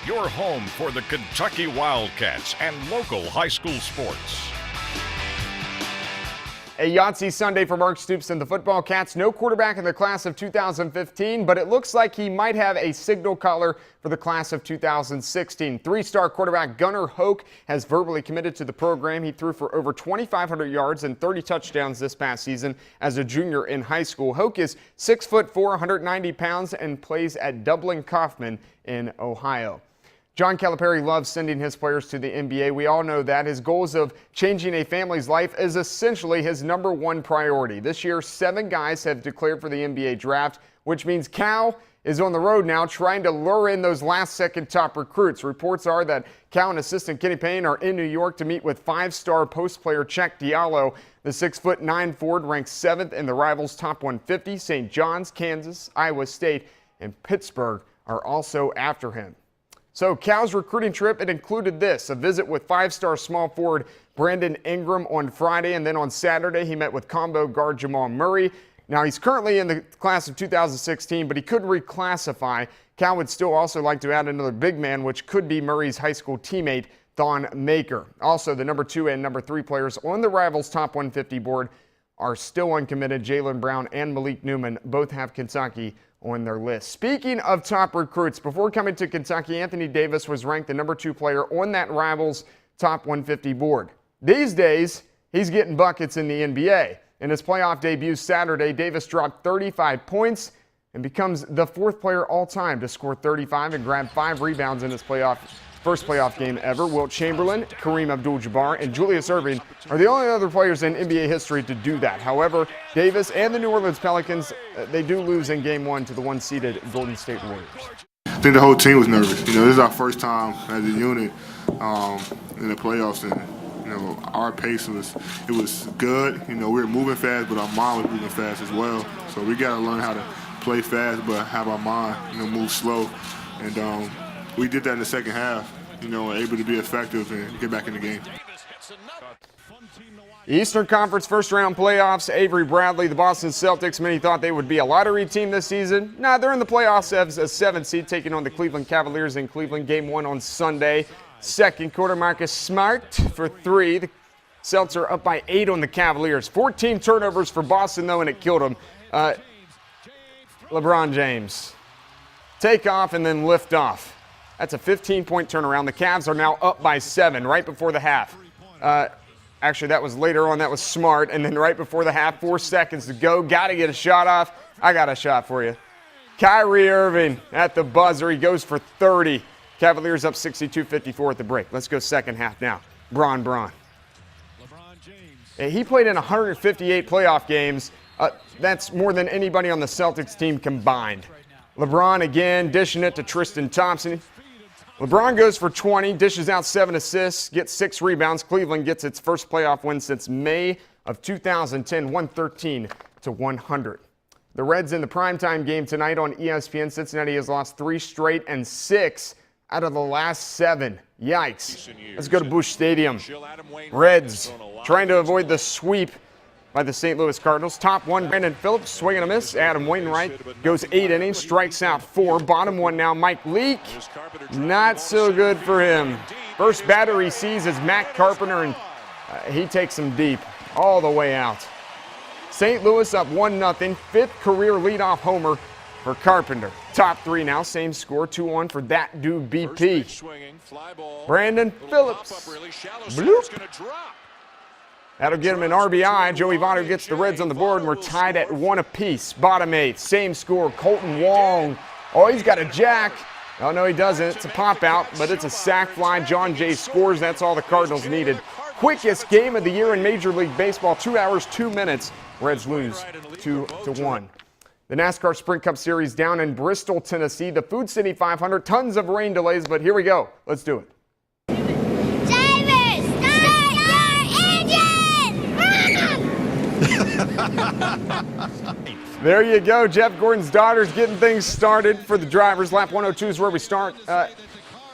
your home for the Kentucky Wildcats and local high school sports. A Yahtzee Sunday for Mark Stoops and the Football Cats. No quarterback in the class of 2015, but it looks like he might have a signal caller for the class of 2016. Three-star quarterback Gunnar Hoke has verbally committed to the program. He threw for over 2,500 yards and 30 touchdowns this past season as a junior in high school. Hoke is 6'4", 190 pounds, and plays at Dublin Kaufman in Ohio. John Calipari loves sending his players to the NBA. We all know that. His goals of changing a family's life is essentially his #1 priority. This year, 7 guys have declared for the NBA draft, which means Cal is on the road now trying to lure in those last-second top recruits. Reports are that Cal and assistant Kenny Payne are in New York to meet with 5-star post player Czech Diallo. The 6'9" forward ranks 7th in the Rivals Top 150. St. John's, Kansas, Iowa State, and Pittsburgh are also after him. So Cal's recruiting trip, it included this: a visit with 5-star small forward Brandon Ingram on Friday, and then on Saturday he met with combo guard Jamal Murray. Now he's currently in the class of 2016, but he could reclassify. Cal would still also like to add another big man, which could be Murray's high school teammate Thon Maker. Also, the #2 and #3 players on the Rivals Top 150 board are still uncommitted. Jaylen Brown and Malik Newman both have Kentucky on their list. Speaking of top recruits, before coming to Kentucky, Anthony Davis was ranked the #2 player on that Rivals Top 150 board. These days, he's getting buckets in the NBA. In his playoff debut Saturday, Davis dropped 35 points and becomes the 4th player all-time to score 35 and grab 5 rebounds in his first playoff game ever. Wilt Chamberlain, Kareem Abdul-Jabbar, and Julius Erving are the only other players in NBA history to do that. However, Davis and the New Orleans Pelicans, they do lose in Game 1 to the 1-seeded Golden State Warriors. I think the whole team was nervous. This is our first time as a unit in the playoffs, and our pace was good. We were moving fast, but our mind was moving fast as well. So we got to learn how to play fast, but have our mind move slow. And we did that in the second half, able to be effective and get back in the game. Eastern Conference first-round playoffs. Avery Bradley, the Boston Celtics. Many thought they would be a lottery team this season. Nah, they're in the playoffs as a 7th seed, taking on the Cleveland Cavaliers in Cleveland. Game 1 on Sunday. Second quarter, Marcus Smart for 3. The Celtics are up by 8 on the Cavaliers. 14 turnovers for Boston, though, and it killed them. LeBron James. Take off and then lift off. That's a 15-point turnaround. The Cavs are now up by 7 right before the half. Actually, that was later on. That was Smart. And then right before the half, 4 seconds to go. Got to get a shot off. I got a shot for you. Kyrie Irving at the buzzer. He goes for 30. Cavaliers up 62-54 at the break. Let's go second half now. Bron. He played in 158 playoff games. That's more than anybody on the Celtics team combined. LeBron again, dishing it to Tristan Thompson. LeBron goes for 20, dishes out 7 assists, gets 6 rebounds. Cleveland gets its first playoff win since May of 2010, 113-100. The Reds in the primetime game tonight on ESPN. Cincinnati has lost 3 straight and 6 out of the last 7. Yikes. Let's go to Busch Stadium. Reds trying to avoid the sweep by the St. Louis Cardinals. Top 1, Brandon Phillips, swing and a miss. Adam Wainwright goes 8 innings, strikes out 4. Bottom 1 now, Mike Leake. Not so good for him. First batter he sees is Matt Carpenter, and he takes him deep all the way out. St. Louis up 1-0, 5th career leadoff homer for Carpenter. Top 3 now, same score, 2-1 for that dude BP. Brandon Phillips. Bloop. That'll get him an RBI. Joey Votto gets the Reds on the board, and we're tied at 1 apiece. Bottom 8, same score. Colton Wong. Oh, he's got a jack. Oh, no, he doesn't. It's a pop-out, but it's a sac fly. John Jay scores. That's all the Cardinals needed. Quickest game of the year in Major League Baseball, 2 hours, 2 minutes. Reds lose 2-1. The NASCAR Sprint Cup Series down in Bristol, Tennessee. The Food City 500. Tons of rain delays, but here we go. Let's do it. There you go. Jeff Gordon's daughter's getting things started for the drivers. Lap 102 is where we start.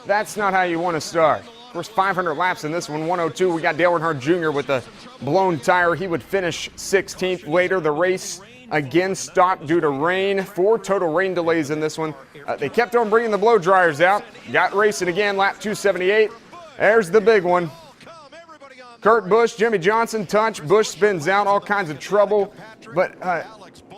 That's not how you want to start. Of course, 500 laps in this one, 102. We got Dale Earnhardt Jr. with a blown tire. He would finish 16th. Later, the race again stopped due to rain. 4 total rain delays in this one. They kept on bringing the blow dryers out. Got racing again, lap 278. There's the big one. Kurt Busch, Jimmy Johnson touch. Busch spins out, all kinds of trouble. But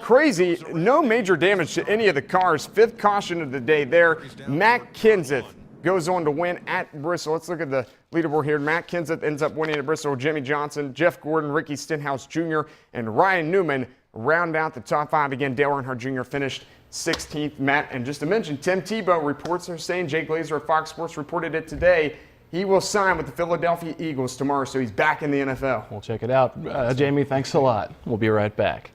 crazy, no major damage to any of the cars. 5th caution of the day there. Matt Kenseth goes on to win at Bristol. Let's look at the leaderboard here. Matt Kenseth ends up winning at Bristol. Jimmy Johnson, Jeff Gordon, Ricky Stenhouse Jr., and Ryan Newman round out the top 5. Again, Dale Earnhardt Jr. finished 16th. Matt, and just to mention, Tim Tebow, reports are saying, Jay Glazer of Fox Sports reported it today, he will sign with the Philadelphia Eagles tomorrow, so he's back in the NFL. We'll check it out. Jamie, thanks a lot. We'll be right back.